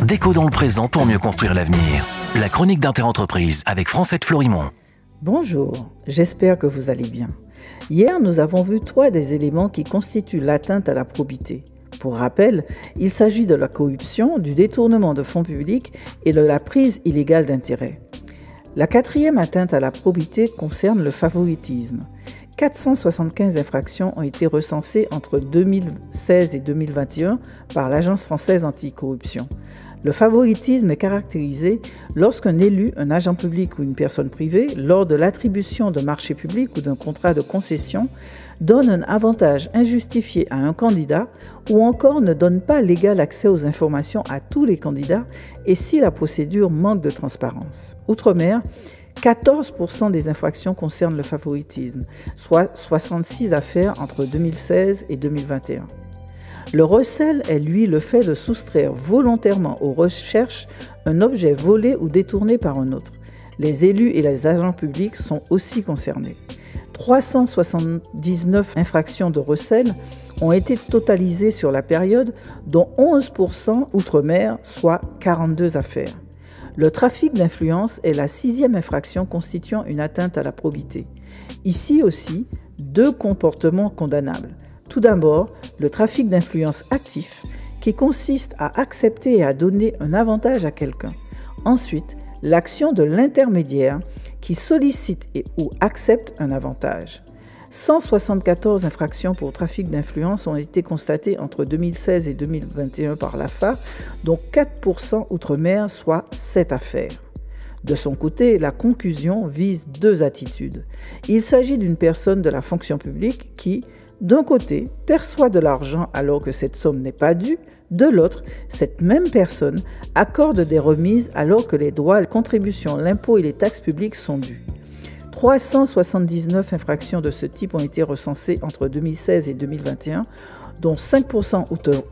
Déco dans le présent pour mieux construire l'avenir. La chronique d'Interentreprise avec Francette Florimond. Bonjour, j'espère que vous allez bien. Hier, nous avons vu 3 des éléments qui constituent l'atteinte à la probité. Pour rappel, il s'agit de la corruption, du détournement de fonds publics et de la prise illégale d'intérêts. La 4e atteinte à la probité concerne le favoritisme. 475 infractions ont été recensées entre 2016 et 2021 par l'Agence française anticorruption. Le favoritisme est caractérisé lorsqu'un élu, un agent public ou une personne privée, lors de l'attribution de marchés publics ou d'un contrat de concession, donne un avantage injustifié à un candidat ou encore ne donne pas l'égal accès aux informations à tous les candidats et si la procédure manque de transparence. Outre-mer, 14% des infractions concernent le favoritisme, soit 66 affaires entre 2016 et 2021. Le recel est, lui, le fait de soustraire volontairement aux recherches un objet volé ou détourné par un autre. Les élus et les agents publics sont aussi concernés. 379 infractions de recel ont été totalisées sur la période, dont 11% outre-mer, soit 42 affaires. Le trafic d'influence est la 6e infraction constituant une atteinte à la probité. Ici aussi, 2 comportements condamnables. Tout d'abord, le trafic d'influence actif, qui consiste à accepter et à donner un avantage à quelqu'un. Ensuite, l'action de l'intermédiaire, qui sollicite et ou accepte un avantage. 174 infractions pour trafic d'influence ont été constatées entre 2016 et 2021 par l'AFA, dont 4% outre-mer, soit 7 affaires. De son côté, la conclusion vise 2 attitudes. Il s'agit d'une personne de la fonction publique qui, d'un côté, perçoit de l'argent alors que cette somme n'est pas due, de l'autre, cette même personne accorde des remises alors que les droits, les contributions, l'impôt et les taxes publiques sont dus. 379 infractions de ce type ont été recensées entre 2016 et 2021, dont 5%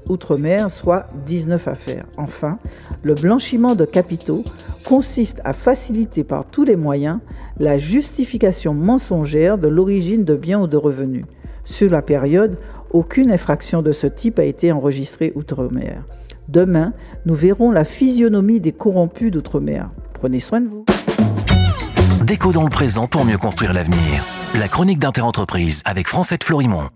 outre-mer, soit 19 affaires. Enfin, le blanchiment de capitaux consiste à faciliter par tous les moyens la justification mensongère de l'origine de biens ou de revenus. Sur la période, aucune infraction de ce type a été enregistrée outre-mer. Demain, nous verrons la physionomie des corrompus d'outre-mer. Prenez soin de vous. Déco dans le présent pour mieux construire l'avenir. La chronique d'Interentreprise avec Francette Florimond.